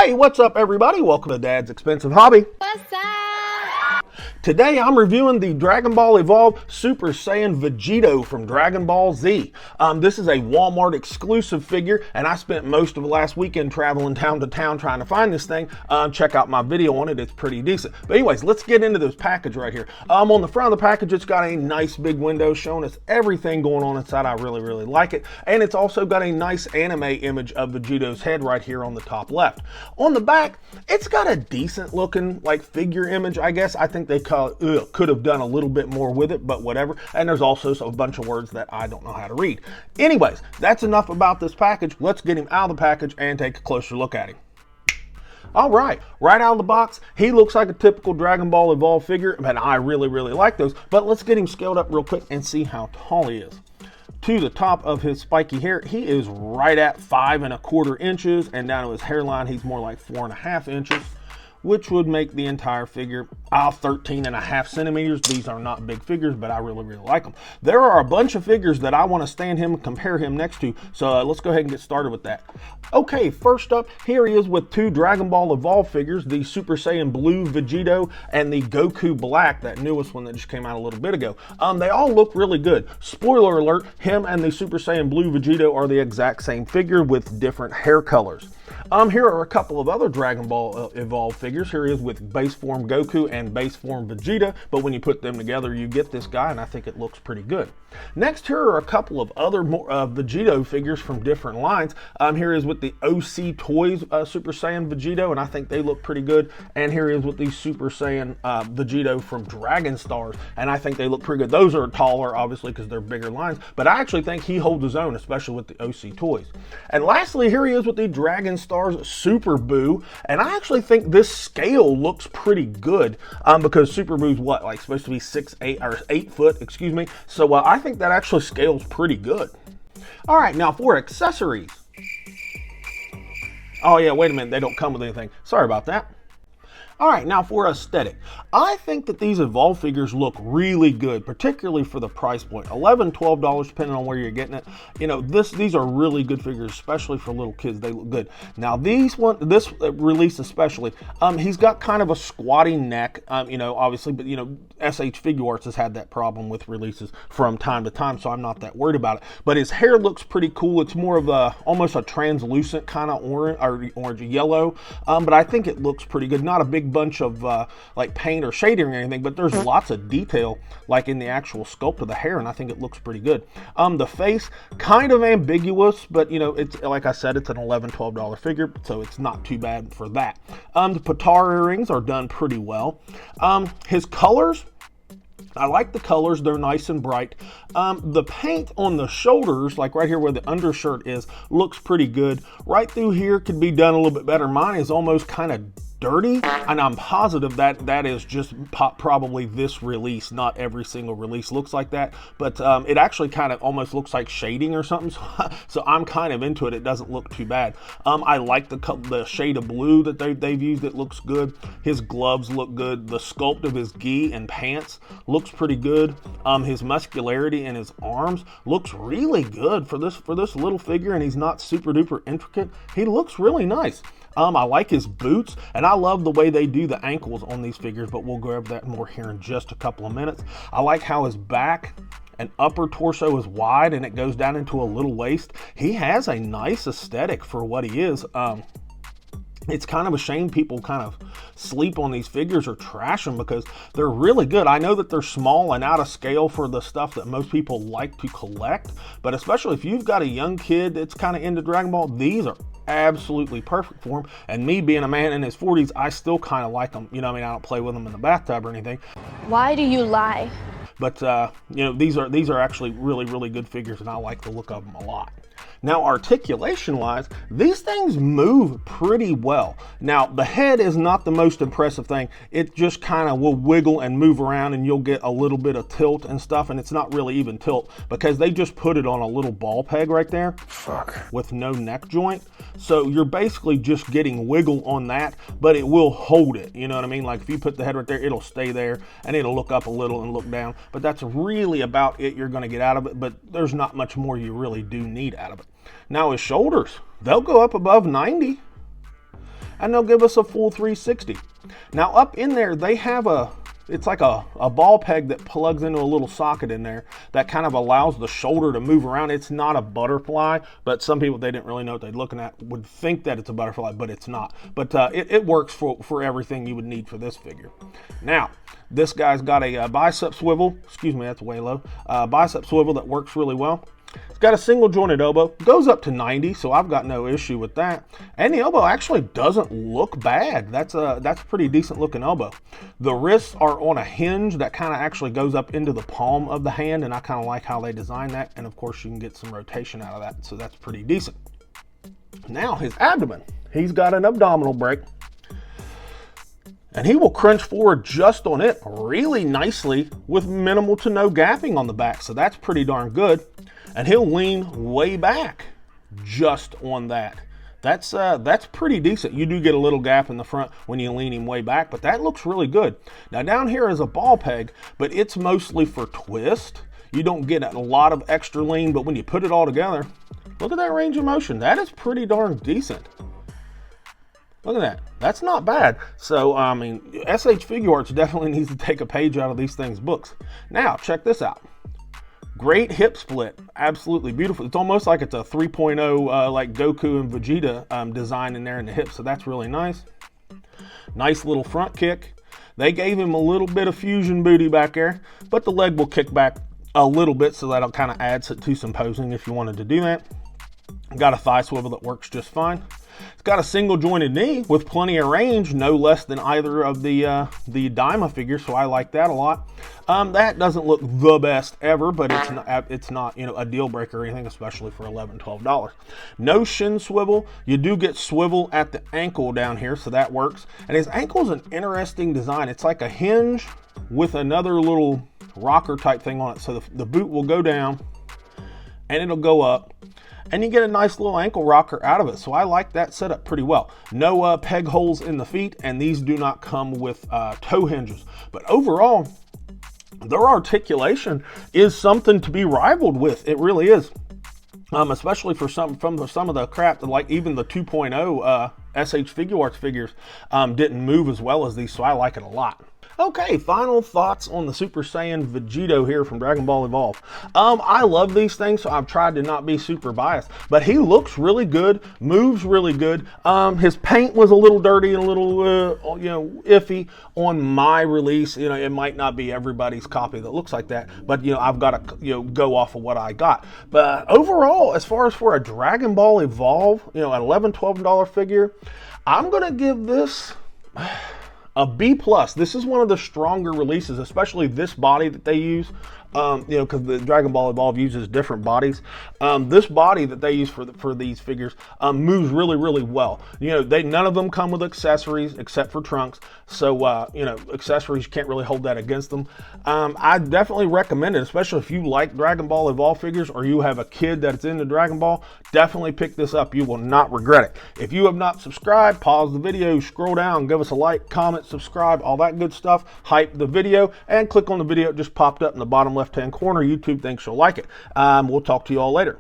Hey, what's up everybody? Welcome to Dad's Expensive Hobby. What's up? Today I'm reviewing the Dragonball Evolve Super Saiyan Vegito from Dragon Ball Z. This is a Walmart exclusive figure, and I spent most of the last weekend traveling town to town trying to find this thing. Check out my video on it, it's pretty decent. But anyways, let's get into this package right here. On the front of the package, it's got a nice big window showing us everything going on inside. I really like it. And it's also got a nice anime image of Vegito's head right here on the top left. On the back, it's got a decent looking like figure image, I guess. I think they could have done a little bit more with it, but whatever. And there's also a bunch of words that I don't know how to read. Anyways, that's enough about this package. Let's get him out of the package and take a closer look at him. All right out of the box, he looks like a typical Dragon Ball Evolve figure, and I really like those. But let's get him scaled up real quick and see how tall he is. To the top of his spiky hair, he is right at 5¼ inches, and down to his hairline, he's more like 4½ inches, which would make the entire figure 13½ centimeters. These are not big figures, but I really like them. There are a bunch of figures that I want to stand him and compare him next to, so let's go ahead and get started with that. Okay, first up, here he is with two Dragon Ball Evolve figures, the Super Saiyan Blue Vegito and the Goku Black, that newest one that just came out a little bit ago. They all look really good. Spoiler alert, him and the Super Saiyan Blue Vegito are the exact same figure with different hair colors. Here are a couple of other Dragon Ball Evolve figures. Here he is with base form Goku and base form Vegeta, but when you put them together, you get this guy, and I think it looks pretty good. Next, here are a couple of other Vegito figures from different lines. Here is with the OC Toys Super Saiyan Vegito, and I think they look pretty good. And here is with the Super Saiyan Vegito from Dragon Stars, and I think they look pretty good. Those are taller, obviously, because they're bigger lines, but I actually think he holds his own, especially with the OC Toys. And lastly, here he is with the Dragon Stars Super Boo, and I actually think this scale looks pretty good because Super Boo's what, like supposed to be 8 foot, excuse me. So I think that actually scales pretty good. All right, now for accessories. Oh yeah, wait a minute, they don't come with anything. Sorry about that. All right, now for aesthetic. I think that these Evolve figures look really good, particularly for the price point. $11, $12, depending on where you're getting it. You know, these are really good figures, especially for little kids. They look good. Now, this release especially, he's got kind of a squatty neck, you know, obviously, but, you know, SH Figuarts has had that problem with releases from time to time, so I'm not that worried about it. But his hair looks pretty cool. It's more of almost a translucent kind of orange yellow, but I think it looks pretty good. Not a big bunch of like paint or shading or anything, but there's lots of detail like in the actual sculpt of the hair, and I think it looks pretty good. The face, kind of ambiguous, but you know, it's like I said, it's an $11, $12 figure, so it's not too bad for that. The Patar earrings are done pretty well. His colors, I like the colors, they're nice and bright. The paint on the shoulders, like right here where the undershirt is, looks pretty good. Right through here could be done a little bit better. Mine is almost kind of dirty, and I'm positive that is just probably this release. Not every single release looks like that, but it actually kind of almost looks like shading or something, so I'm kind of into it. It doesn't look too bad. I like the shade of blue that they've used. It looks good. His gloves look good. The sculpt of his gi and pants looks pretty good. His muscularity in his arms looks really good for this little figure, and he's not super duper intricate. He looks really nice. I like his boots, and I love the way they do the ankles on these figures, but we'll go over that more here in just a couple of minutes. I like how his back and upper torso is wide, and it goes down into a little waist. He has a nice aesthetic for what he is. It's kind of a shame people kind of sleep on these figures or trash them because they're really good. I know that they're small and out of scale for the stuff that most people like to collect, but especially if you've got a young kid that's kind of into Dragon Ball, these are absolutely perfect for him. And me being a man in his 40s, I still kind of like them. You know, I mean, I don't play with them in the bathtub or anything. Why do you lie? But you know, these are actually really good figures, and I like the look of them a lot. Now, articulation-wise, these things move pretty well. Now, the head is not the most impressive thing. It just kind of will wiggle and move around, and you'll get a little bit of tilt and stuff, and it's not really even tilt because they just put it on a little ball peg right there. With no neck joint. So you're basically just getting wiggle on that, but it will hold it. You know what I mean? Like if you put the head right there, it'll stay there, and it'll look up a little and look down. But that's really about it you're going to get out of it, but there's not much more you really do need out of it. Now his shoulders, they'll go up above 90. and they'll give us a full 360. Now up in there, they have it's like a ball peg that plugs into a little socket in there that kind of allows the shoulder to move around. It's not a butterfly, but some people, they didn't really know what they're looking at, would think that it's a butterfly, but it's not. But it works for everything you would need for this figure. Now, this guy's got a bicep swivel. Excuse me, that's way low. Bicep swivel that works really well. It's got a single jointed elbow, goes up to 90, so I've got no issue with that. And the elbow actually doesn't look bad. That's a pretty decent looking elbow. The wrists are on a hinge that kind of actually goes up into the palm of the hand, and I kind of like how they designed that. And of course you can get some rotation out of that, so that's pretty decent. Now his abdomen, he's got an abdominal brake, and he will crunch forward just on it really nicely with minimal to no gapping on the back, so that's pretty darn good. And he'll lean way back just on that. That's pretty decent. You do get a little gap in the front when you lean him way back, but that looks really good. Now down here is a ball peg, but it's mostly for twist. You don't get a lot of extra lean, but when you put it all together, look at that range of motion. That is pretty darn decent. Look at that. That's not bad. So, I mean, SH Figure Arts definitely needs to take a page out of these things' books. Now, check this out. Great hip split, absolutely beautiful. It's almost like it's a 3.0 like Goku and Vegeta design in there in the hips, so that's really nice. Nice little front kick. They gave him a little bit of fusion booty back there, but the leg will kick back a little bit, so that'll kind of add to some posing if you wanted to do that. Got a thigh swivel that works just fine. It's got a single jointed knee with plenty of range, no less than either of the Daima figures, so I like that a lot. That doesn't look the best ever, but it's not a deal breaker or anything, especially for $11, $12. No shin swivel. You do get swivel at the ankle down here, so that works. And his ankle is an interesting design. It's like a hinge with another little rocker type thing on it, so the boot will go down and it'll go up, and you get a nice little ankle rocker out of it. So I like that setup pretty well. No peg holes in the feet, and these do not come with toe hinges. But overall, their articulation is something to be rivaled with. It really is. Especially for some of the crap, like even the 2.0 SH Figure Arts figures didn't move as well as these, so I like it a lot. Okay, final thoughts on the Super Saiyan Vegito here from Dragonball Evolve. I love these things, so I've tried to not be super biased, but he looks really good, moves really good. His paint was a little dirty and a little, iffy on my release. It might not be everybody's copy that looks like that, but I've got to go off of what I got. But overall, as far as for a Dragonball Evolve, an $11, $12 figure, I'm gonna give this a B+. This is one of the stronger releases, especially this body that they use, because the Dragonball Evolve uses different bodies. This body that they use for these figures moves really, really well. None of them come with accessories except for trunks, so accessories, you can't really hold that against them. I definitely recommend it, especially if you like Dragonball Evolve figures or you have a kid that's into Dragon Ball. Definitely pick this up. You will not regret it. If you have not subscribed, pause the video, scroll down, give us a like, comment, subscribe, all that good stuff. Hype the video and click on the video. It just popped up in the bottom left-hand corner. YouTube thinks you'll like it. We'll talk to you all later.